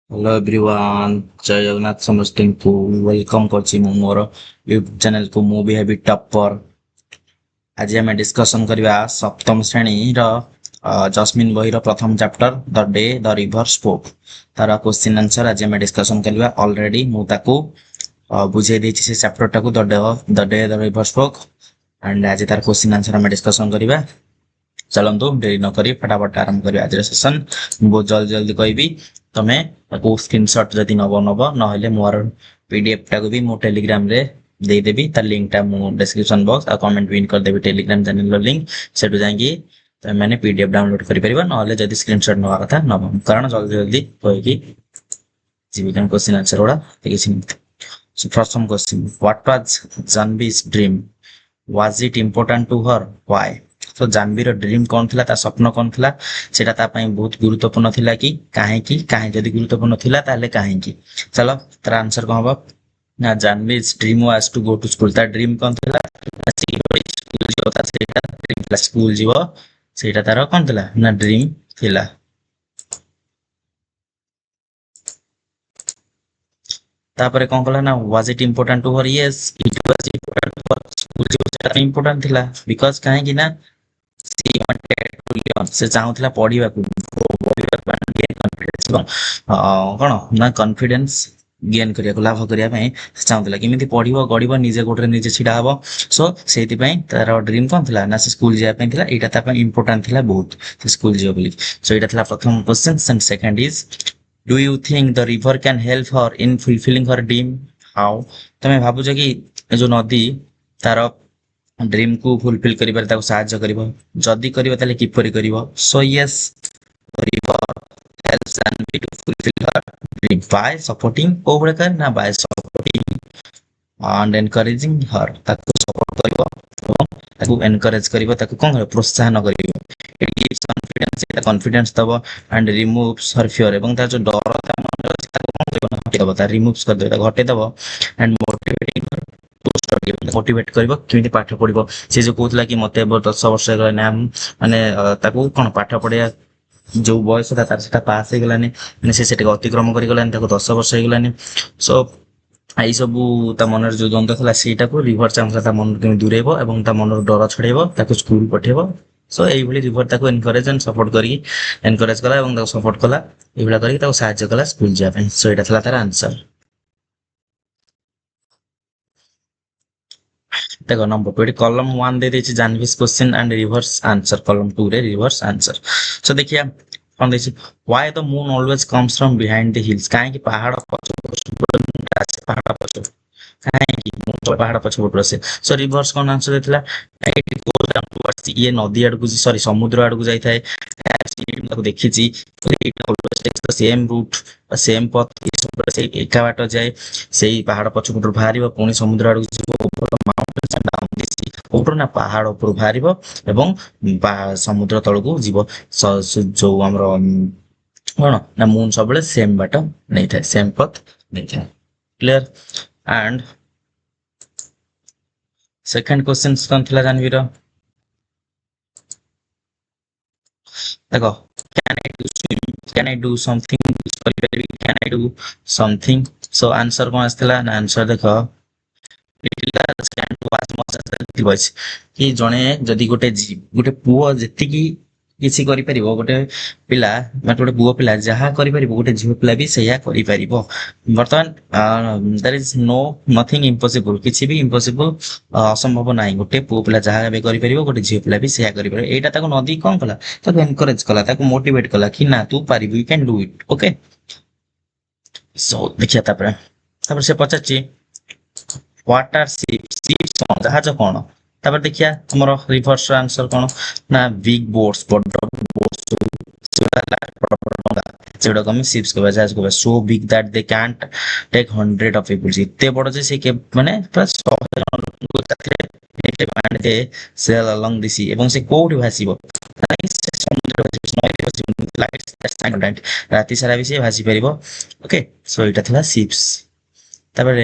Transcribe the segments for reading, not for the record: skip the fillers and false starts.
Hello everyone. जय जगन्नाथ समस्त को वेलकम करछि मु मोर यूट्यूब चैनल को मु भी हेबी टॉपर। आज हम डिस्कशन करबा सप्तम श्रेणी रो जस्मिन बही रो प्रथम chapter the day the river spoke तार क्वेश्चन आंसर आज हम डिस्कशन करबा। ऑलरेडी मु ताको बुझे देछि से चैप्टर टाको the day the river spoke and आज तार क्वेश्चन आंसर हम डिस्कशन करबा। चलतु डेरी न करी फटाफट आरंभ करिया आज सेशन। बहुत जल्दी जल्दी कहबी तमे ताको स्क्रीनशॉट जदी नबो नबो नहले मोर पीडीएफ टाको भी मो टेलीग्राम रे दे देबी तार लिंक टा मो डिस्क्रिप्शन बॉक्स आ कमेंट पिन कर देबी टेलीग्राम चैनल रो लिंक सेटु जांगी त माने पीडीएफ डाउनलोड करि परिबा नहले जदी स्क्रीनशॉट नवा कथा नबो कारण जल्दी जल्दी कहकी जीविका क्वेश्चन आंसर ओडा देखिछि। So first question what was Janvi's dream was it important to her why. तो जानवी रो ड्रीम कौन थिला ता स्वप्न कौन थिला सेटा ता पई बहुत गुरुत्वपूर्ण थिला कि काहे जदी गुरुत्वपूर्ण थिला ताले काहे की। चलो तार आंसर कोन हबो ना Janvi's dream was to go to school. ता ड्रीम कौन थिला स्कूल जो ता सेटा ड्रीम थिला स्कूल जीवो सेटा तार कौन थिला ना ड्रीम थिला। तापरे कोन कहला ना was it important to her yes it was important to her school जीवो सेटा इंपोर्टेंट थिला बिकॉज़ काहे की ना से चाहूला पढ़ा कौन ना कॉन्फिडेंस गेन करिया लाभ करने चाहूला कि पढ़ो गढ़ निजे गोटे निजे छिड़ा हम। सो से तार ड्रीम कौन थी ना से स्कूल जावाई यहाँ इंपोर्टाट थी बहुत से स्कूल जीव बोली। सो यहाँ प्रथम question. Second is do you think the river can help her in fulfilling her dream how. तुम भावुच कि जो नदी तार ड्रीम को फुलफिल करिबार ताको सहायता करिवो जदी करिवो ताले किपरि करिवो। So yes river helps Janvi to fulfil her dream by supporting ओवरकर ना by supporting and encouraging her ताको सपोर्ट करिवो ताको एनकरेज करिवो ताको कोन प्रोत्साहन करिवो। इट गिव्स कॉन्फिडेंस एटा कॉन्फिडेंस दबो एंड रिमूव्स हर फियर एवं ता जो डर ता मन ताको कोन करिवो हटेबो ता रिमूव्स कर देबो घटे दबो एंड मोटिवेटिंग मोटिवेट करिवो किमिति पाठ पढिबो। से जो कहतला कि मते 10 वर्ष गला ना माने ताको कोन पाठ पढिया जो बयस था तार सेटा पास हे गलानी माने से सेटा अतिक्रम करि गलानी ताको 10 वर्ष हे गलानी। सो आई सब ता मनर जो द्वंद्व था सेटा को रिवर चांसला ता मन के दूरेबो एवं ता मनर डर छडेबो ताको स्कूल पठेबो। सो एई भली रिवर ताको एनकरेज एंड सपोर्ट करी एनकरेज कला एवं ताको सपोर्ट कला एई भला करी ताको सहायता कला स्कूल जा पे। सो एटा थला तार आंसर। देखो नंबर 2 कॉलम 1 दे देछि Janvi's question and river's answer column 2 रे रिवर्स आंसर। सो देखिए कौन देछि why the moon always comes from behind the hills काहे कि पहाड़ काहे कि पहाड़ पछपट से। सो रिवर्स कौन आंसर देथिला इट गोस डाउन टुवर्ड्स ये नदी आड़ को सॉरी समुद्र आड़ को जाई थाए देखी it always takes the same route same path से एका बाट जाए से पहाड़ पछपट बाहर पुणी समुद्र आड़ ऊपर ना पहाड़ ऊपर बाहर एवं समुद्र तल को जीव जो आमर कौन ना मून सब सेम बाट नहीं था सेम पथ नहीं था। क्लियर एंड सेकंड क्वेश्चन कौन थी जानवी देखो can I do something can I do something. So answer कौन आसला ना आंसर देखो कि जने जदि गोटे पुओ जेतिकी किसी करि परिबो गोटे पिला मतलब गोटे पुओ पिला जहा करि परिबो गोटे झियो पिला भी सैया करि परिबो। वर्तमान there is no nothing impossible किछि भी इम्पॉसिबल असंभव नाही गोटे पुओ पिला जहा भी करि परिबो गोटे झियो पिला भी सैया करि परिबो। एटा ताको नदी कोन कला ताको एनकरेज कला ताको मोटिवेट कला कि ना तू पारिबो you can do it okay. So देखिया तापर से पचाची व्हाट आर शिप्स जहाज कौन तापर देखिया हमर रिवर्स आंसर कौन ना बिग बोट्स बड़ बोट्स जेडा कम शिप्स को जहाज को so big that they can't take 100 of people इतने बड़ जे से के माने प्लस 100 को साथे बांधे सेल अलोंग द सी एवं से कोठी भासीबो समुद्र राति सारा भी से भासी परिबो ओके। सो इटा थला शिप्स तापर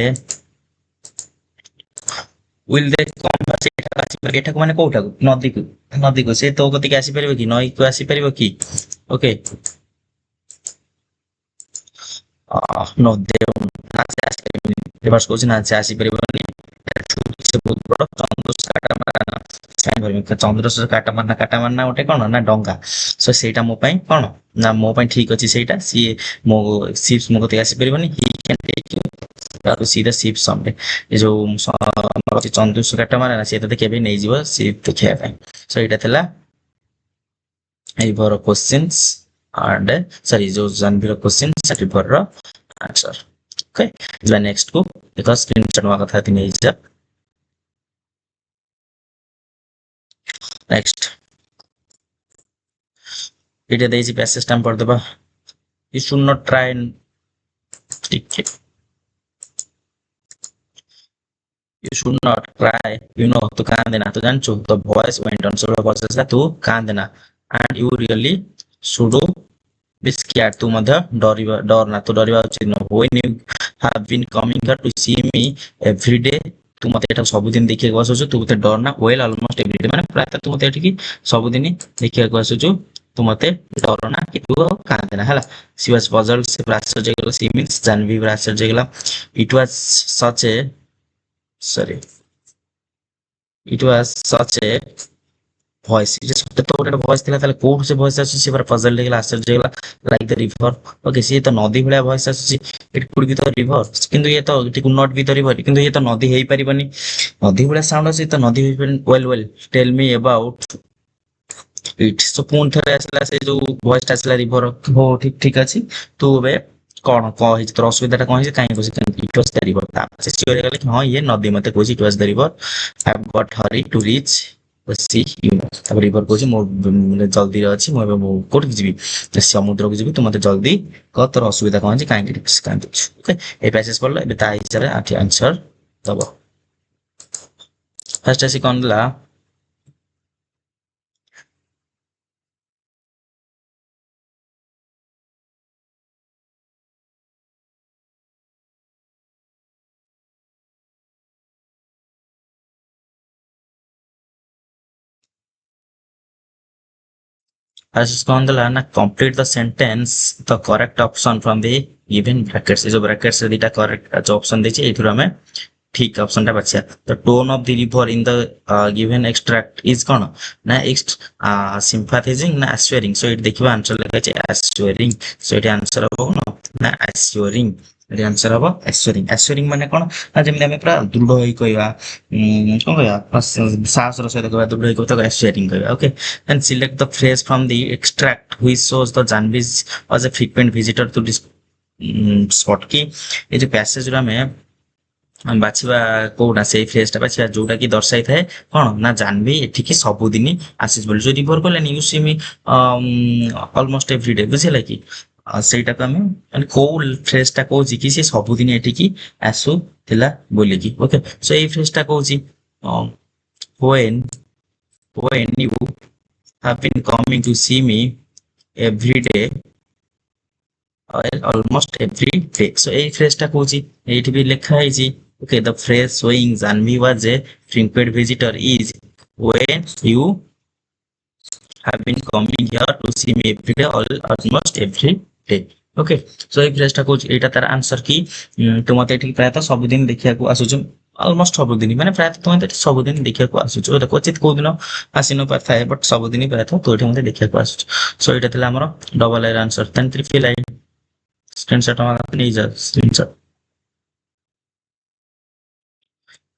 विल दे कम एटा को माने कोठा नदी को से तो गति के आसी परिबो कि नई को आसी परिबो कि ओके। नो दे ना से ଆସିପାରିବନି ରିଭର୍ସ କହୁଛି ନା ସେ ଆସିପାରିବନି ସେ ବହୁତ ବଡ ଚନ୍ଦ୍ରଶେଖର କାଟାମାନା ଚନ୍ଦ୍ରଶେଖର କାଟାମାନା ଗୋଟେ କଣ ନା ଡଙ୍ଗା ସୋ ସେଇଟା ମୋ ପାଇଁ କଣ ନା ମୋ ପାଇଁ ଠିକ ଅଛି ସେଇଟା ସିଏ ମୋ ସିପ୍ସ ମୋ କତିକି ଆସିପାରିବନି he can take you to see the ship someday ଏ ଯୋଉ ଆମର ଅଛି ଚନ୍ଦ୍ରଶେଖର କାଟାମାନା ସିଏ ତତେ କେବେ ନେଇଯିବ ସିପ୍ ଦେଖିବା ପାଇଁ ସୋ ଏଇଟା ଥିଲା ଏଇଭର କ୍ୱେଶ୍ଚିନ୍ସ and sorry जो जानवीर क्वेश्चन रिवर रो आंसर ओके ଯିବା ନେକ୍ସଟ କୁ ଦେଖ ସ୍କ୍ରିନଶଟ ନବା କଥା ତି ନେଇଯା ନେକ୍ସଟ ଏଇଟା ଦେଇଛି ପ୍ୟାସେଜ ଟା ପଢ ଦେବା you should not try ଟିକେ you should not try you know तू कान देना तो जानଛୁ the voice went on so voice ଆସିଲା ତୁ କାन देना and you really should be scared तू मध्य डरना तो डरिबा उचित न when you have been coming here to see me every day तू मते एटा सब दिन देखिया को आसुछु तू मते डरना well almost every day माने प्राय तू मते एठी की सब दिन देखिया को आसुछु तू मते डरना कि तू कान देना हला she was puzzled से प्राश्चर्य जगला she means जानवी प्राश्चर्य जगला it was such a sorry it was such a voice ये सत्य तो ଗୋଟେ voice ଥିଲା ତାଲେ କୋଉ ସେ voice ଆସୁଛି ସେ ପୁରା puzzle ହେଇଗଲା ଆଶ୍ଚର୍ଯ୍ୟ ହେଇଗଲା like the river ओके ସେ ତ ନଦୀ ଭଳିଆ voice ଆସୁଛି it could be the river କିନ୍ତୁ ये तो it could not be the river କିନ୍ତୁ ये ତ ନଦୀ ହେଇ ପାରିବନି ନଦୀ ଭଳିଆ ସାଉଣ୍ଡ ଆସୁଛି ତ ନଦୀ ହେଇ ପାରିବନି well tell me about it so ପୁଣି ଥରେ ଆସିଲା ସେ ଯୋଉ voice ଟା ଆସିଲା river हो ठीक ଅଛି ତୁ ଏବେ कौन कह तोर असुविधा कौन कहीं इट वाज द रिवर से सियोर गले कि हां ये नदी मते कोइ it was the river I have got hurry to reach the sea you तब रिवर कोछि मो जल्दी रे अछि मो कोट जिबी समुद्र को जिबी तू मते जल्दी क तोर असुविधा कौन कहीं ओके ए पैसेज पढ़ला एबे ता हिसाब रे आठी आंसर दबो फर्स्ट ऐसी कौन ला As on the line, complete the sentence, the correct option from the given brackets. जो brackets से दीटा correct जो option देची एथुरा में ठीक ऑप्शन टा बचिया the tone of the river in the given extract is कौन ना sympathizing ना assuring so it देखिबा आंसर लगा छै assuring so it answer हो ना assuring ये आंसर हो assuring माने कौन ना जेमि हमें पूरा दृढ़ होई कहबा कोन कहबा साहस रो सहित कहबा दृढ़ होई कहता assuring कहबा okay then select the phrase from the extract which shows the Janvis was a frequent visitor to this spot की ये जो पैसेज रा में बाछिबा कोडा से फ्रेज टा बाछिबा जोटा की दर्शाई थाए कोन ना जानबी एठी की सब दिन आसीस बोल जो रिवर कोलानी you see me almost every day बुझिला की सेटा को हम माने को फ्रेज टा कहूची कि से सब दिन एठी की आसु थिला बोली की ओके सो ए फ्रेज टा कहूची when you have been coming to see me every day almost every day so A phrase टा कहूची एठी भी लिखा है जी okay the phrase showing Janvi was a frequent visitor is when you have been coming here to see me every day almost every day okay so A phrase टा कहूची एटा तार answer की तो मते ठीक प्राय तो सब दिन देखिया को आसुछु ऑलमोस्ट सब दिन माने प्राय तो मते सब दिन देखिया को आसुछु एटा क्वचित को दिन आसिनो पर थाए बट सब दिन प्राय तो एटा मते देखिया को आसुछु सो एटा थिला हमर डबल एर आंसर 10 3 लाइन स्क्रीनशॉट मारते नहीं जा screenshot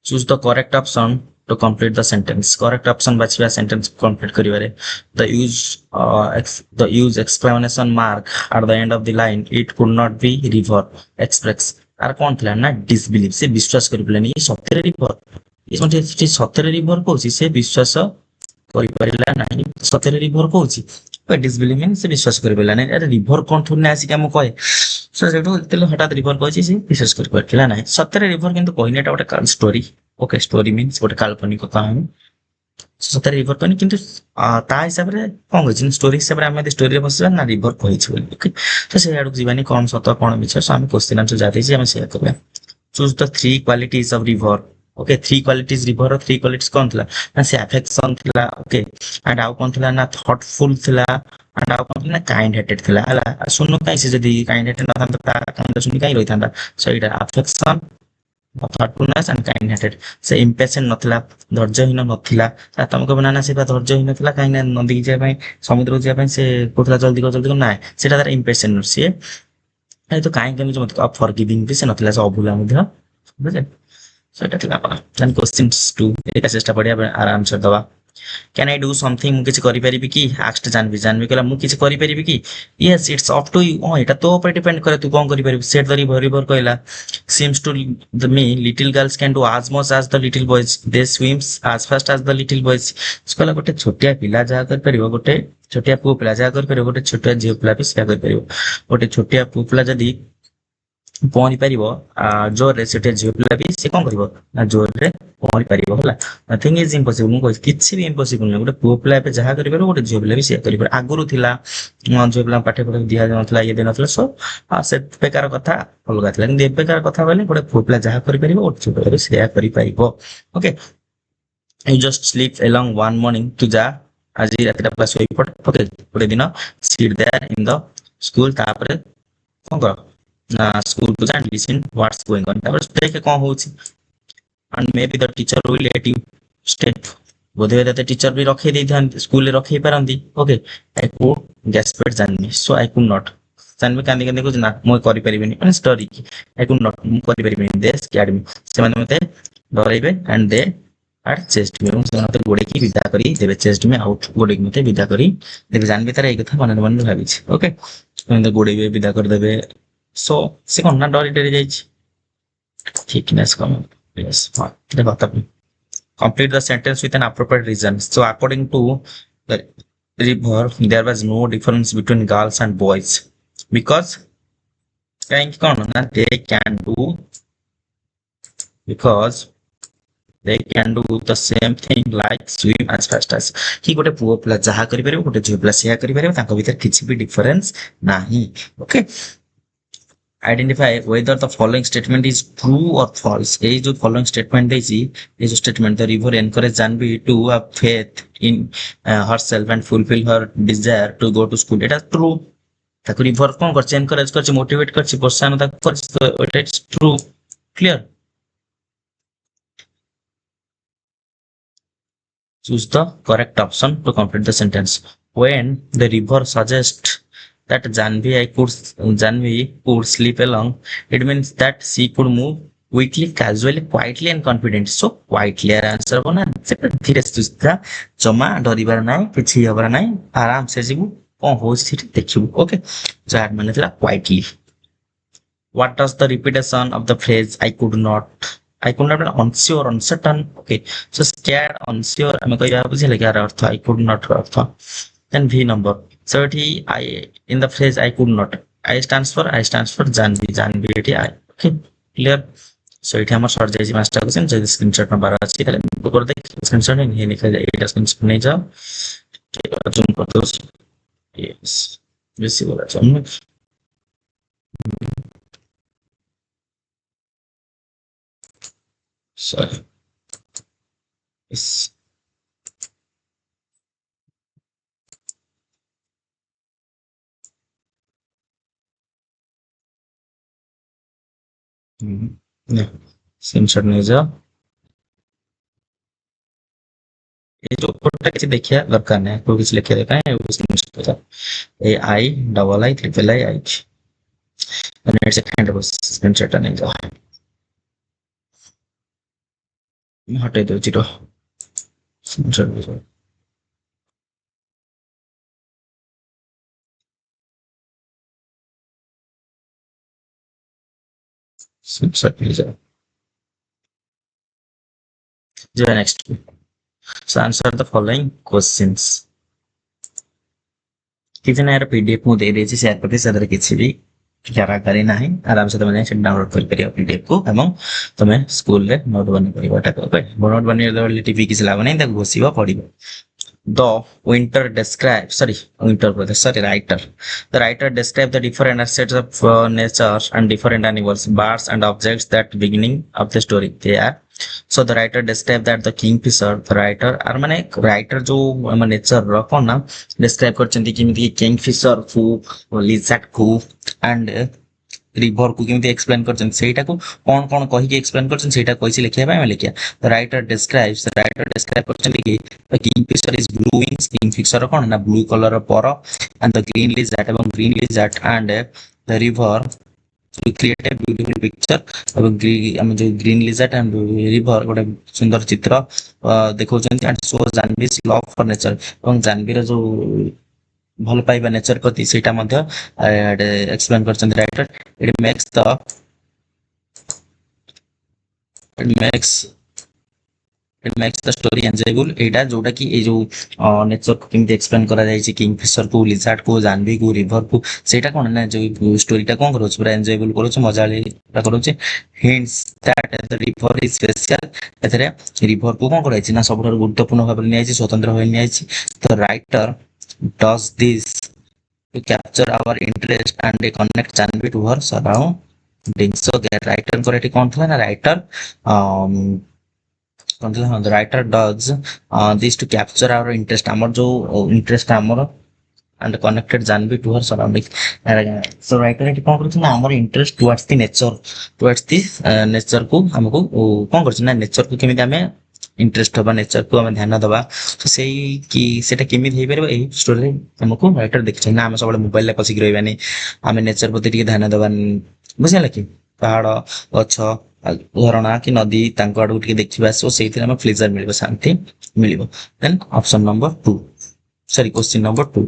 choose the correct option to complete the sentence correct option बाछिबा sentence complete करिवारे the use exclamation mark at the end of the line it could not be river express आर कोन थला ना disbelief से विश्वास करि पलेनी सत्यरे रिवर ये कोन सत्यरे river कहूची से विश्वास करि परिला नाही सत्यरे रिवर कहूची पर disbelief मीन से विश्वास करि पलेला नाही अरे रिवर कोन थुने आसी हम कहे सो जेटो तेल हठात रिवर कहूची से विश्वास करि परथिला नाही सत्यरे रिवर किंतु कहिनेटा गोटे स्टोरी ओके स्टोरी मीन्स गोटे काल्पनिक कहानी सत्यरे रिवर कहनी किंतु ता हिसाब रे कोन कहछि स्टोरी हिसाब रे हम स्टोरी रे बसबा ना रिवर कहिछि बोली ओके तो से आडू जीवानी कोन सत कोन मिछ सो हम क्वेश्चन आंसर जाते छी हम शेयर करबा choose the three qualities of river okay three qualities river three qualities कौन थिला ना से अफेक्शन थिला ओके एंड आउ कौन थिला ना थॉटफुल थिला एंड आउ कौन थिला ना काइंड हार्टेड थिला हला सुनो काई से जदी काइंड हार्टेड ना था ता काइंड सुनी काई रही था सो इटा affection thoughtfulness and kind hearted से इम्पेशेंट नथिला धैर्यहीन नथिला तुमको बनाना से धैर्यहीन थिला काई ना नदी जे पई समुद्र जे पई से कोथला जल्दी को ना सेटा तार इम्पेशेंट से ए तो काई केमी मत अप फॉरगिविंग भी से नथिला से अभुला मध्ये बुझे सो एटा थिला पा देन क्वेश्चंस 2 एका चेष्टा पडिया आराम से दवा कैन आई डू समथिंग मु किछ करि परिबि कि आस्ट जानबी जानबी कहला मु किछ करि परिबि कि yes it's up to you एटा तो ऊपर डिपेंड करे तू कोन करि परिबि सेट द रिवर कहला seems to me little girls can do as much as the little boys they swims as fast as the little boys कहला गोटे छोटिया पिला जा कर परिबो गोटे छोटिया पु पिला जा कर परिबो गोटे छोटिया झियो पिला भी सेया कर परिबो गोटे छोटिया पु पिला जदी पहरी पारिबो जोर रे सेटे झियो पिला भी से कोन करिवो ना जोर रे पहरी पारिबो हला नथिंग इज इम्पॉसिबल मु कहि किछि भी इम्पॉसिबल नै गोटे पुओ पिला पे जहा करि परबो गोटे झियो पिला भी से करि पर आगुरु थिला झियो पिला पाठे पढे दिया नथला ये देनथला सो से बेकार कथा अलगा थिला कि बेकार कथा बोले गोटे पुओ पिला जहा करि परिबो गोटे झियो पिला भी से करि परिबो okay you just sleep along one morning to जा आज रात क्लास होई पड़ ओके गोटे दिन sit there in the school तापर कोन कर school to and listen what's going on तापर देखे कोन होची and maybe the teacher will let you stay बोधे देते टीचर भी रखे दे ध्यान स्कूल ले रखे परंदी ओके आई कुड गेस्पेट जाननी सो आई कुड नॉट जानबे कांदी कांदी कुछ ना मोय करि परिबिनी माने स्टोरी की आई कुड नॉट करि परिबिनी दे स्कैर्ड मी से माने मते डराइबे एंड दे आर चेस्ट मी से मते गोडे की विदा करी देबे चेस्ट में आउट गोडे की मते विदा करी देबे जानबे तार एक कथा मन मन भाबी छी ओके मते गोडे बे विदा कर देबे सो से कोन ना डरी डरी जाई छी ठीकनेस कम यस हां देखो तब complete the sentence with an appropriate reason so according to the river there was no difference between girls and boys because thank you na they can do because they can do the same thing like swim as fast as ही गोटे पुओ पिला जहा करि परबो गोटे झियो पिला सेया करि परबो ताको भीतर किछि भी डिफरेंस नाही okay identify whether the following statement is true or false ये जो following statement देछि ये जो statement the river encourage Janvi to have faith in herself and fulfill her desire to go to school এটা true ताको river कोन करछ encourage करछ motivate करछ प्रोत्साहन ता करछ तो it's true clear choose the correct option to complete the sentence when the river suggests that Janvi could sleep along it means that she could move quickly casually quietly and confident so quietly answer बना धीरे सुस्ता जमा डरिबार नै किछि हबर नै आराम से जीवु कोन होछ थिट देखिबु okay Jat माने थला quietly what does the repetition of the phrase I could not unsure uncertain okay so scared unsure हम कहया बुझिले क्या अर्थ I could not earth then v number so I in the phrase I could not I stands for Janvi it I okay clear so it हमर short जाई master question जे screenshot number अछि तले ऊपर देख screenshot नहीं लिखा जाए एटा screenshot नहीं जाओ जूम कर दो यस बेसी बोला जूम sorry yes स्क्रीनशॉट नहीं जाओ ये जो ऊपर किसी देखिए दरकार नहीं कोई किसी लिखे देखा है वो स्क्रीनशॉट जाओ A I double I triple I I net से काइंड ऑफ स्क्रीनशॉट नहीं जाओ मैं हटे दो जीरो स्क्रीनशॉट नहीं जाओ स्क्रीनशॉट नहीं जाओ जो next so answer the following questions किसी ना यार पीडीएफ मु दे देछि शेयर करते सदर किछि भी जरा करे नाही आराम से तमे डाउनलोड कर परियो पीडीएफ को एवं तमे स्कूल रे नोट बनि परिबाटा ओके नोट बनि देबे टीवी किछ लाभ नै त घोसीबा पड़िबो the writer describe the different aspects of nature and different animals birds and objects that beginning of the story they are So the writer described that the kingfisher, the writer आर माने writer जो nature रो कोन ना describe करचंती किमिति kingfisher को lizard को and river को केमती एक्सप्लेन करछन सेटा को कोन कोन कहि के एक्सप्लेन करछन सेटा कहिसे लिखिया बा हम लिखिया द राइटर डिस्क्राइब करछन कि the kingfisher is blue wings kingfisher कोन ना ब्लू कलर पर and the green lizard and the river to create a beautiful picture এবং আমি যে গ্রিন লিজার্ড এন্ড রিভর গোটে সুন্দর চিত্র দেখauଛନ୍ତି and shows জাহ্নবী's love for nature এবং জাহ্নবীର ଯୋଉ ଭଲ ପାଇବା ନେଚର ପ୍ରତି ସେଇଟା ମଧ୍ୟ ଏକ୍ସପ୍ଲେନ କରିଛନ୍ତି writer it makes it makes the story enjoyable एटा जोटा कि ए जो नेचर को केमती एक्सप्लेन करा जाय छै किंगफिशर को लिजर्ड को जाह्नवी को रिवर को सेटा कोन ना जो स्टोरीटा कोन करो पूरा एन्जॉयबल करो छ मजाले करो छ hints that the river is special एथरे रिवर को कोन करै छै ना सबथर गुरुत्वपूर्ण भाव नै छै स्वतंत्र होय नै छै the writer does this to capture our interest and connect Jahnavi to her surroundings so that writer को एटी कोन थला ना writer the writer does this to capture our interest amar jo interest amar and connected Janvi to her surroundings so writer एटी कोन करछ ना हमर इंटरेस्ट towards the nature को हमको कोन करछ ना नेचर को केमिति हमें इंटरेस्ट होबा नेचर को हमें ध्यान दबा तो सेही कि सेटा केमिति हेइ परबो एही स्टोरी हमको राइटर देखछ ना हम सब मोबाइल ले पसिक रहबानी हमें नेचर प्रति टिके ध्यान दबा बुझिला कि पहाड़ गछ झरणा कि नदी तांको आडू टिके देखिबा सो सेही हम प्लेजर मिलबो शांति मिलबो then option number 2 sorry question number 2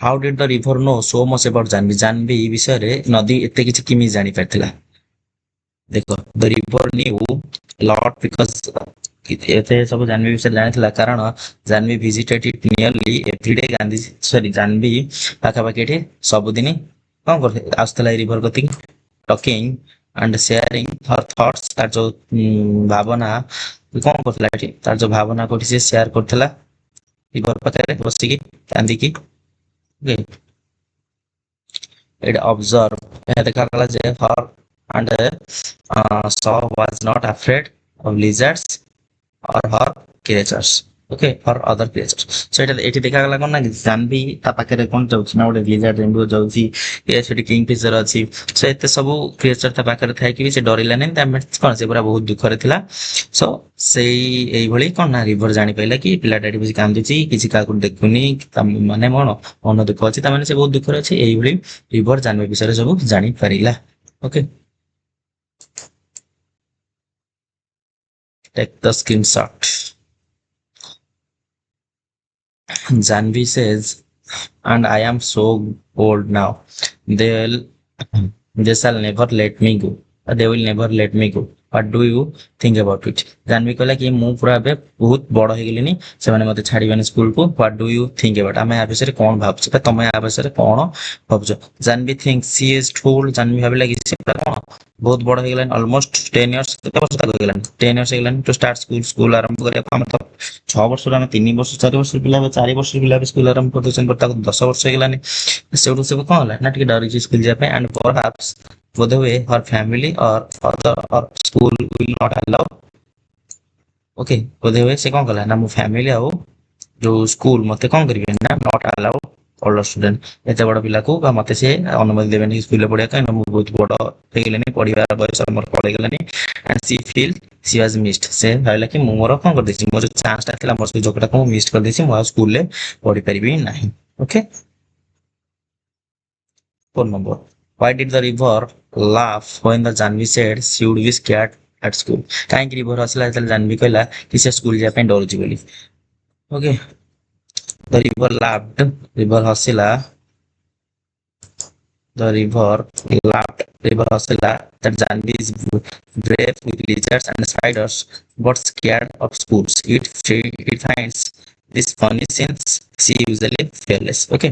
how did the river know so much about Jahnavi विषय रे नदी एते किछि किमि जानि परथिला देखो the river knew lot because एते सब जाह्नवी विषय जानिथिला कारण Jahnavi visited it nearly everyday Gandhi sorry Jahnavi पाखा पाखेठी सब दिन कोन करथे आस्तला रिवर गति talking and sharing her thoughts तार जो भावना कोन करथला एठी तार जो भावना कोठी से शेयर करथला रिवर पाखे बसी की कांदी की ओके it observed देखा गला जे her and saw was not afraid of lizards or her creatures okay for other creatures so eighty देखा गला कोन ना जाह्नवी ता पाखे रे कोन जाउछ ना ओडे लिजर्ड रेनबो जाउची ए सेटी किंगफिशर अछि सो एते सब क्रिएचर ता पाखे रे थाय कि से डरिला नै ता कोन से पूरा बहुत दुख रे थिला सो सेई एई भली कोन ना रिवर जानि पहिला कि पिलाटा एटी बसी कांदुची किछि का को देखुनी माने मन मन दुख अछि ता माने से बहुत दुख रे अछि एई भली रिवर जाह्नवी विषय रे सब जानि परिला okay take the screenshot Janvi says and I am so old now they'll they shall never let me go they will never let me go what do you think about it Janvi कहला कि मु पूरा बे बहुत बड़ हो गेलिनी से माने मते छाडीबानी स्कूल को what do you think about आमे आ विषय कोन भाबछ त तमे आ विषय कोन भाबछ Janvi thinks she is told Janvi भाबला कि से कोन बहुत बड़ हो गेलन ऑलमोस्ट 10 इयर्स केते वर्ष तक हो गेलन 10 इयर्स हो गेलन टू स्टार्ट स्कूल आरंभ करे हम तो 6 वर्ष रा 3 वर्ष 4 वर्ष पिला 4 वर्ष पिला स्कूल आरंभ करदछन पर ताको 10 वर्ष हो गेलानी सेउडु से कोन होला ना टिके डरी स्कूल जा पे and perhaps whether way her family or father or school will not allow okay whether way से कोन कला ना मो फैमिली आउ जो स्कूल मते कोन करिवे ना नॉट अलाउ ऑल स्टूडेंट एते बड़ पिला को मते से अनुमति देबेनी स्कूल पढिया का मो बहुत बड़ हेगलेनी पढिबा बयस हमर पढे Gelani and she was missed से भाइला कि मोर कोन कर देछि मोर चांस ता थिला मोर से जोकटा को मिस कर देछि मो स्कूल ले पढि परिबी नाही okay 4 number why did the river laugh when the Janvi said she would be scared at school काहे कि रिवर हसला तले जाह्नवी कहला कि से स्कूल जा पे डरछि बोली okay the river laughed river हसला the river hosila that Janvi is brave with lizards and spiders but scared of schools it finds this funny since she usually fearless okay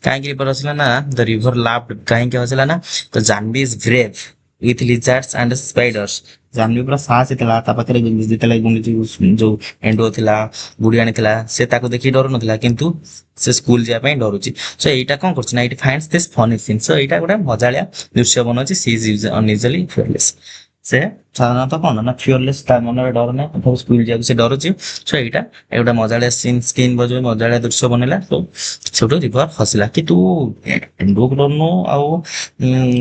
काहे कि रिवर हसला ना the river laughed काहे कि हसला ना तो Janvi is brave with lizards and spiders. Janhvi ପୁରା ସାହସୀ ଥିଲା ତା ପାଖରେ ଯେତେବେଳେ ଗୁଣ୍ଡିଚି ଯୋଉ ଏଣ୍ଡୁଅ ଥିଲା ବୁଢୀ ଆଣିଥିଲା ସେ ତାକୁ ଦେଖି ଡରୁ ନଥିଲା କିନ୍ତୁ ସେ ସ୍କୁଲ ଯିବା ପାଇଁ ଡରୁଛି ସୋ ଏଇଟା କଣ କରୁଛି ନା ଏଇଠି ଫାଇଣ୍ଡସ୍ ଦିସ୍ ଫନି ସିନ୍ ସୋ ଏଇଟା ଗୋଟେ ମଜାଳିଆ ଦୃଶ୍ୟ ବନଉଛି ସି ଇଜ ଅନୟୁଜୁଆଲି ଫିୟରଲେସ୍ ସେ ସାଧାରଣତଃ କଣ ନା ଫିୟରଲେସ୍ ତା ମନରେ ଡର ନାହିଁ ତଥାପି ସ୍କୁଲ ଯିବାକୁ ସେ ଡରୁଛି ସୋ ଏଇଟା ଗୋଟେ ମଜାଳିଆ ସିନ୍ ସ୍କିନ୍ ବଜେଇ ମଜାଳିଆ ଦୃଶ୍ୟ ବନେଇଲା ସୋ ସେଠୁ ରିଭର ହସିଲା କି ତୁ ଏଣ୍ଡୁଅକୁ ଡରୁନୁ ଆଉ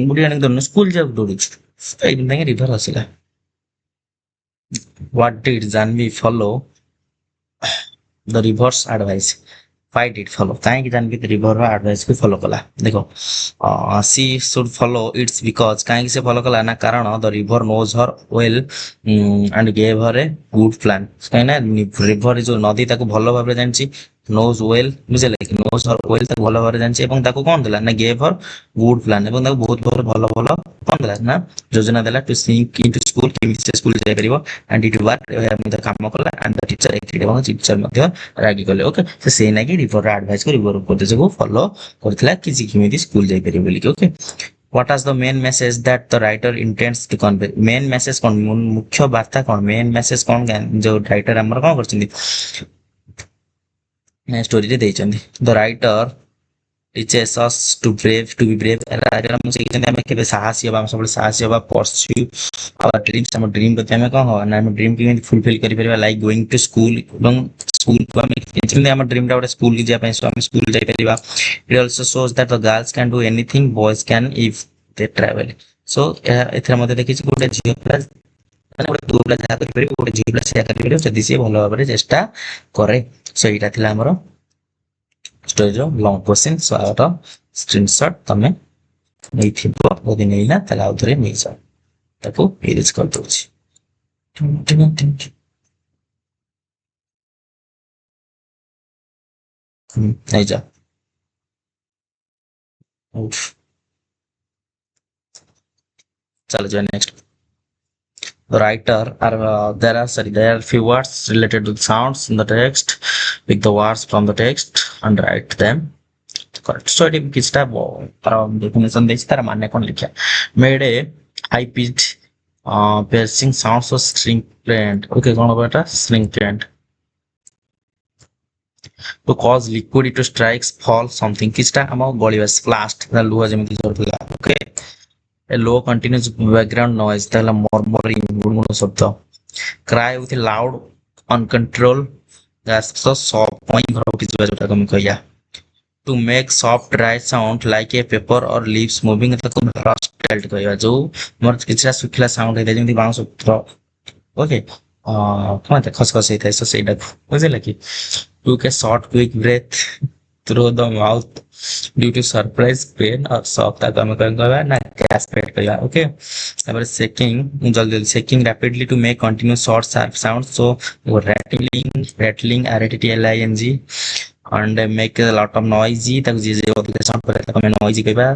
ବୁଢୀ ଆଣିକି ଡରୁନୁ ସ୍କୁଲ ଯିବାକୁ ଡରୁଛୁ ଏଇଥିପାଇଁ ରିଭର ହସିଲା What did Janvi follow the reverse advice? Why did follow? କାହିଁକି ଜାନବୀ ରିଭର ଆଡଭାଇସ୍ କୁ ଫଲୋ କଲା ଦେଖ she should follow it's because କାହିଁକି ସେ ଫଲୋ କଲା ନା କାରଣ the river knows her well and gave her a good plan କାହିଁକି ନା ରିଭର ଯୋଉ ନଦୀ ତାକୁ ଭଲ ଭାବରେ ଜାଣିଛି ନୋଜ ୱେଲ୍ ବୁଝିଲେ କି ନୋଜ ହର ୱେଲ୍ ତାକୁ ଭଲ ଭାବରେ ଜାଣିଛି ଏବଂ ତାକୁ କଣ ଦେଲା ନା ଗେଭ୍ ହର ଗୁଡ୍ ପ୍ଲାନ୍ ଏବଂ ତାକୁ ବହୁତ ଭଲ ଭଲ କଣ ଦେଲା ନା ଯୋଜନା ଦେଲା ଟୁ ସିଙ୍କ ଇନଟୁ ସ୍କୁଲ କେମିତି ସେ ସ୍କୁଲ ଯାଇପାରିବ ଆଣ୍ଡ ଇଟ୍ ୱାର୍କ ମଧ୍ୟ କାମ କଲା ଆଣ୍ଡ ଦ ଟିଚର ଏଗ୍ରିଡ୍ ଏବଂ ଟିଚର ମଧ୍ୟ ରାଗି କଲେ ଓକେ ତ ସେଇ ନାକି ରିଭର ଆଡଭାଇସ୍ କୁ ରିଭର ଉପଦେଶକୁ ଫଲୋ କରିଥିଲା କି କେମିତି ସ୍କୁଲ ଯାଇପାରିବ ବୋଲିକି okay what was the main message that the writer intends to convey main message କଣ ମୁଖ୍ୟ ବାର୍ତ୍ତା କଣ main message କଣ ଯୋଉ ରାଇଟର ଆମର କଣ କରିଛନ୍ତି ଷ୍ଟୋରିରେ ଦେଇଛନ୍ତି the writer teaches us to be brave writer ଆମକୁ ଶିଖେଇଛନ୍ତି ଆମେ କେବେ ସାହସୀ ହବା ଆମେ ସବୁବେଳେ ସାହସୀ ହବା pursue our dreams ଆମ ଡ୍ରିମ ପ୍ରତି ଆମେ କଣ ହବା ନା ଆମେ ଡ୍ରିମ କେମିତି ଫୁଲଫିଲ କରିପାରିବା ଲାଇକ୍ ଗୋଇଂ ଟୁ ସ୍କୁଲ ଏବଂ ସ୍କୁଲକୁ ଆମେ ଯେମିତି ଆମ ଡ୍ରିମଟା ଗୋଟେ ସ୍କୁଲକୁ ଯିବା ପାଇଁ ଆମେ ସ୍କୁଲ ଯାଇପାରିବା it also shows that the girls can do anything boys can if they travel so ଏଥିରେ ମଧ୍ୟ ଦେଖିଛି ଗୋଟେ ଝିଅ ପିଲା ମାନେ ଗୋଟେ ପୁଅ ପିଲା ଯାହା କରିପାରିବ ଗୋଟେ ଝିଅ ପିଲା ସେୟା କରିପାରିବ ଯଦି ସିଏ ଭଲ ଭାବରେ ଚେଷ୍ଟା କରେ ସୋ ଏଇଟା ଥିଲା ଆମର ଷ୍ଟୋରିର ଲଙ୍ଗ କ୍ୱେଶ୍ଚିନ୍ ସୋ ଆର ସ୍କ୍ରିନଶଟ୍ ତମେ ନେଇଥିବ ଯଦି ନେଇନା ତାହେଲେ ଆଉ ଥରେ ନେଇଯାଅ ତାକୁ ଇରେଜ୍ କରିଦଉଛି ନେଇଯାଅ चलो जो next writer are there are few words related to the sounds in the text pick the words from the text and write them correct so it किसटा तार definition देछि तार माने कोन लिखा made a high pitched piercing sounds of string plant okay कोन बेटा string plant to cause liquid to strikes fall something किसटा हम गलिबा splash लुहा जेमिति जोरला okay a low continuous background noise ताला murmuring गुणगुण शब्द cry with a loud uncontrolled that's so soft point घर किछि जोटा कम कहया to make soft dry sound like a paper or leaves moving ताको rustled कहया जो मोर किछरा सुखिला sound हेता जेमिति bounce पत्र okay कमाते खसखस हेता सो सेटा बुझिला कि took a short quick breath through the mouth due to surprise pain or shock ताको हम कहबा ना gasped कहया ओके तापर shaking rapidly to make continuous short sharp sounds so rattling RATTLING and make a lot of noisy ताको जे sound करे ताको हम noisy कहबा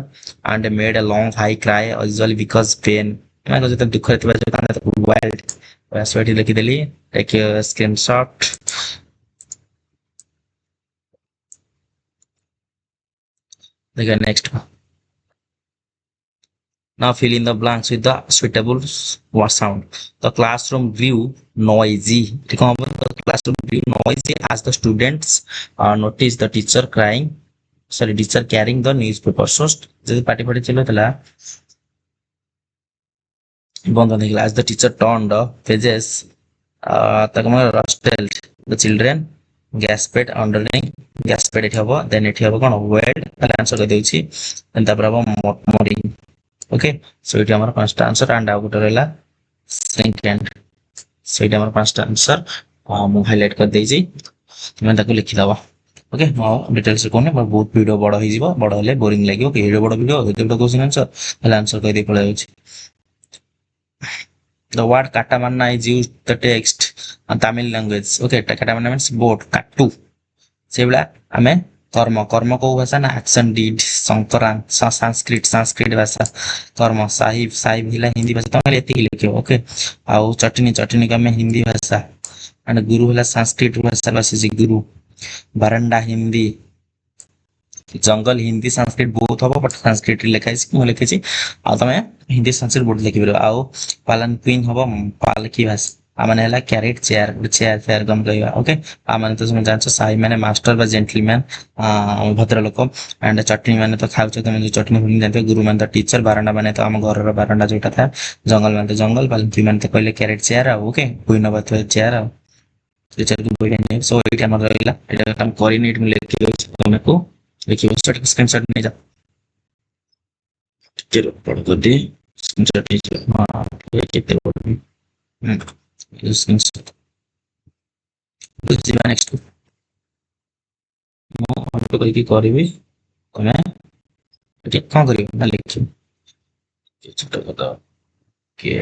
and made a long high cry usually because pain मैं कहते दुख रहता है ताने ताको wild बस वेटी लिखि देली take a screenshot देखा next now fill in the blanks with the suitable sound the classroom grew noisy ठीक है the classroom grew noisy as the students noticed the teacher carrying the newspaper so जब party पढ़ी चलो तला बंद नहीं as the teacher turned the pages तक मैं rustled the children gasped underneath gasped एठी हबो then एठी हबो कोन word ताले आंसर कर देउची then तापर हबो murmuring ओके सो एठी हमर पांचटा आंसर एंड आउट रहला सेकंड सो एठी हमर पांचटा आंसर मु हाइलाइट कर देइची तुम ताको लिखि दबा ओके मो डिटेल्स कोने बहुत वीडियो बड़ होई जिवो बड़ होले बोरिंग लागियो कि एडो बड़ वीडियो एते बड़ क्वेश्चन आंसर ताले आंसर कहि दे पळे होची the word katamanna is used the text in Tamil language okay katamanna means boat katu सेबला हमें कर्म को भाषा ना एक्शन डीड संकरांत संस्कृत भाषा कर्म साहिब हिला हिंदी भाषा तमे एति लिखियो ओके आउ चटनी का में हिंदी भाषा एंड गुरु हला संस्कृत भाषा बसी गुरु बरंडा हिंदी जंगल हिंदी संस्कृत बहुत हबो बट संस्कृत लिखाइछि मु लिखिछि आ तमे हिंदी संस्कृत बोर्ड लिखिपर आउ पालानक्विन हम पालकी भाषा आमने हला कैरेट चेयर चेयर फेयर गम कहवा ओके आमने तो तुम जानछ साई माने मास्टर बा जेंटलमैन भद्र लोक एंड चटनी माने तो खाउ छ तुम चटनी फुनी जानते गुरु माने तो टीचर बारंडा माने तो हम घर रो बारंडा जोटा था जंगल माने तो जंगल पालनक्विन माने तो कहले carried chair okay queen of chair teacher को बोल नहीं सो एटा हमर रहला एटा काम करिन एट में लिखि दो तुमको लिखियो स्क्रीनशॉट नहीं जा चलो पढ़ दो दे स्क्रीनशॉट नहीं जा हां ये कितने बोल स्क्रीनशॉट बुझिबा नेक्स्ट ମୁଁ ଅଟୋ କରିକି କରିବି ତମେ ଏଠି କଣ କରିବ ନା ଲେଖିବ ଛୋଟ କଥା କିଏ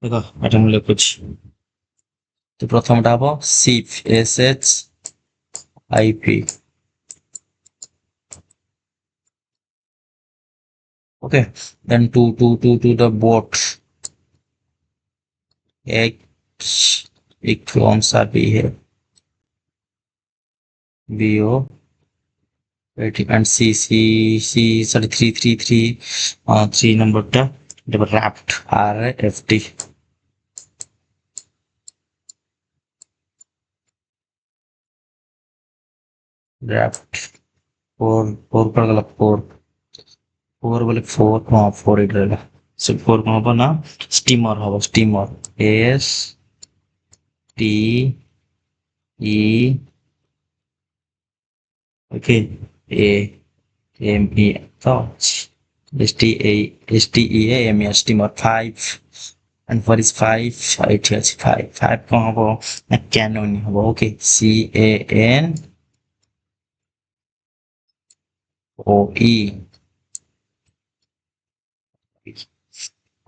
ଦେଖ ଏଟା ମୁଁ ଲେଖୁଛି ତ ପ୍ରଥମଟା ହବ ସିପ୍ SHIP okay then to the boat एक कौन सा भी है BO 80 and C sorry 3 number टा raft RAFT raft 4 पर गलत 4 बोले 4 हाँ 4 इट रहेगा सो 4 कौन होगा ना स्टीमर होगा स्टीमर STE okay AME तो STEAME steamer 5 and for is 5 it is 5 कौन होगा ना कैनन होगा okay CANOE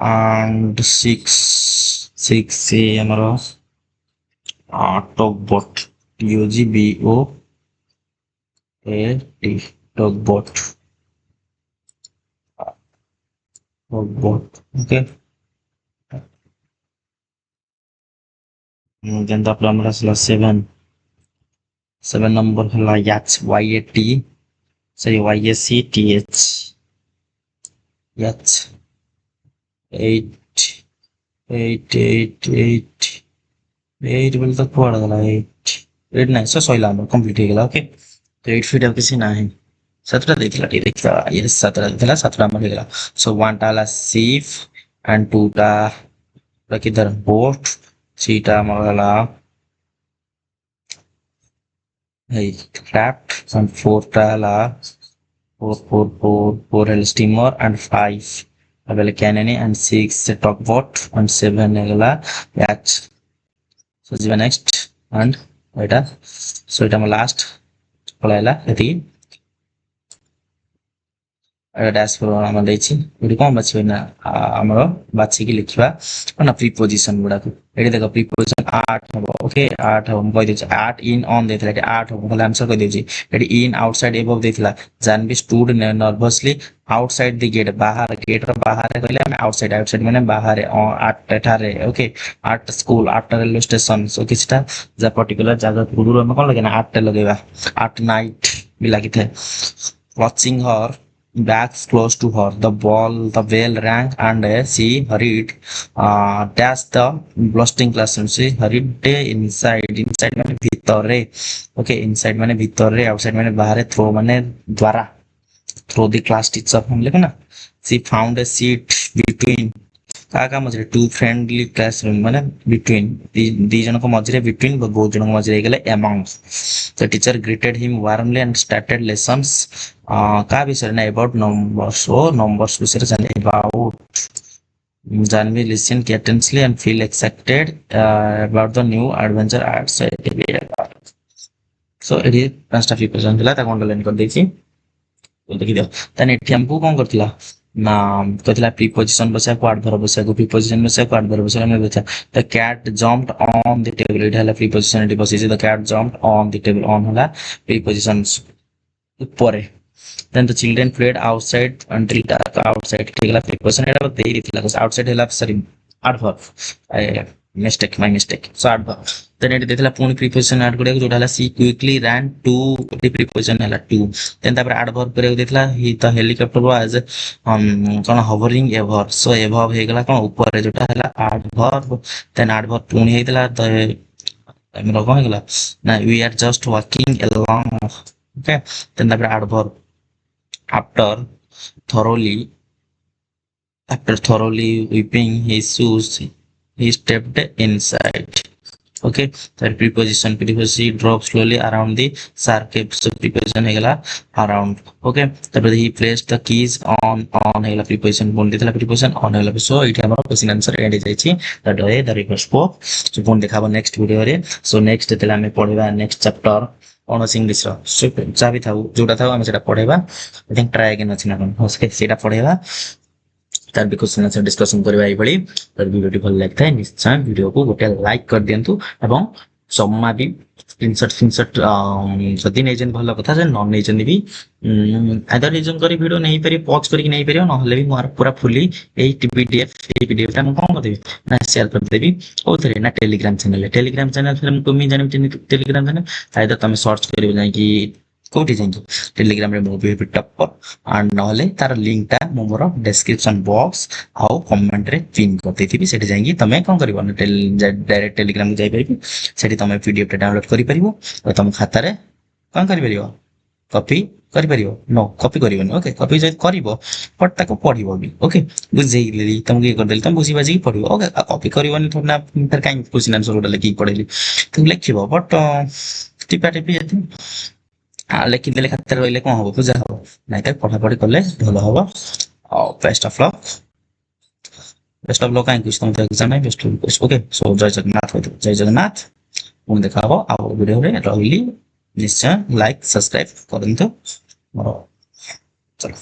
and 6 से हमारा tugboat TUGBOAT tugboat okay then the problem is 7 number है yacht YAT sorry YACTH yacht 8 बोले तो पड़ गया 8 नहीं सो सोइला हम कंप्लीट हो गया ओके तो 8 फीट अब किसी ना है 17 देखला ठीक देखला यस 17 देखला 17 में हो गया सो 1 टाला सीफ एंड 2 टा किधर बोट 3 टा मगला है क्राफ्ट एंड 4 टाला 4 है steamer and 5 available cannon and 6 tugboat and 7 है yacht so जीवा next and एटा so एटा हम last पळाइला एति डैश पर हम देछि एटी कोन बाछि ना हमरो बाछि कि लिखिबा ना प्रीपोजिशन गुडा को एटी देखो प्रीपोजिशन 8 हबो ओके 8 हम कहि देछि 8 इन ऑन देथिला एटी 8 हबो भला आंसर कहि देछि एटी इन आउटसाइड अबव देथिला Janvi stood nervously outside the gate बाहर गेट रो बाहर कहले हम आउटसाइड माने बाहर 8 ठारे okay 8 school 8 railway station so किछटा जा पर्टिकुलर जगह गुडु हम कोन लगे ना 8 लगेबा 8 नाइट भी लागिथे watching her back close to her the bell rang and she hurried dash the blasting classroom she hurried inside माने भीतर रे okay inside माने भीतर रे outside माने बाहर throw माने द्वारा throw the class teacher हम लिखे ना she found a seat between का मझे टू फ्रेंडली क्लासरूम माने बिटवीन दी जन को मझे बिटवीन बहुत जन को मझे गेले among the teacher greeted him warmly and started lessons का विषय ना अबाउट नंबर्स ओ नंबर्स विषय जाने about Janvi listen carefully and feel excited about the new adventure arts activity so it is पांचटा प्रिपरेशन दिला ता अंडरलाइन कर देछि ଦେଖିଦିଅ ତାହେଲେ ଏଠି ଆମକୁ କଣ କରିଥିଲା ନା କହିଥିଲା ପ୍ରିପୋଜିସନ ବସିବାକୁ ଆଡଭର୍ବ ବସିବାକୁ ପ୍ରିପୋଜିସନ ବସିବାକୁ ଆଡଭର୍ବ ବସିବାକୁ ଆମେ ବସିବା the cat jumped on the table ଏଇଟା ହେଲା ପ୍ରିପୋଜିସନ ଏଠି ବସିଛି the cat jumped on the table on ହେଲା ପ୍ରିପୋଜିସନ ଉପରେ then the children played outside until dark outside ठीक है preposition एटा दे दिथिला outside ହେଲା sorry adverb mistake my mistake so adverb then एटी देथिला पुनी preposition add करिया जोटा ହେଲା she quickly ran to the preposition ହେଲା to then तापर adverb करिया देथिला he the helicopter was cone hovering above so above हे गला कोन ऊपर जोटा ହେଲା adverb then adverb पुनी हेतिला the हमरा कोन हे गला ना we are just walking along okay then तापर adverb after thoroughly whipping his shoes he stepped inside okay that preposition drove slowly around the circuit so preposition hegala around okay तापर he placed the keys on hegala preposition बोल देतला preposition on hegala so इठी हमर question answer and जाईछि that way the river's spoke so पुन देखाबो next video रे so next तेला हमें पढिबा नेक्स्ट चैप्टर ऑनर्स इंग्लिश रो सो जा भी थाउ जोटा थाउ हम सेटा पढेबा आई थिंक ट्राई अगेन अछि ना कोन ओके सेटा पढेबा तार भी क्वेश्चन आंसर डिस्कशन करबा आई बडी तार वीडियो भल लागता है निश्चय वीडियो को गोटे लाइक कर दियंतु एवं सम्मा भी स्क्रीनशॉट जदि नै जन भल कथा जे न नै जन भी आदर रिजन करी वीडियो नै परि पॉज करी नै परियो न हले भी मोर पूरा फुली ए पीडीएफ ता हम कोन कर देबी ना शेयर कर देबी ओथरे ना टेलीग्राम चैनल फिर हम तुम जानि टेलीग्राम चैनल आइदर तुम सर्च करियो जाय कि कोठी जाय टेलीग्राम रे मूवी भी टॉप एंड न हले तार लिंक ता मोर डिस्क्रिप्शन बॉक्स आउ कमेंट रे पिन कर देथिबी सेठी जाय तमे कोन करिवो ना डायरेक्ट टेलीग्राम जाय परिबो सेठी तमे पीडीएफ टा डाउनलोड करि परिबो और तुम खाता रे कोन करि परिबो कॉपी करि परिबो नो कॉपी करिवनी ओके कॉपी जे करिवो बट ताको पढिवो भी ओके बुझेइली तुम के कर देली तुम बुझी बाजी पढिवो ओके कॉपी करिवनी थोना फिर काई क्वेश्चन आंसर उडा लिखि पढेली तुम लिखिबो बट टिपा टिपी यदि लेखि देले खातिर रहिले कोन हबो बुझा हबो नाइ त पढा पढी करले भलो हबो और बेस्ट ऑफ लक काई कुछ तुम एग्जाम है बेस्ट ओके सो जय जगन्नाथ पुन देखाबो आ वीडियो रे रहिली निश्चय लाइक सब्सक्राइब करंतु मोर चलो।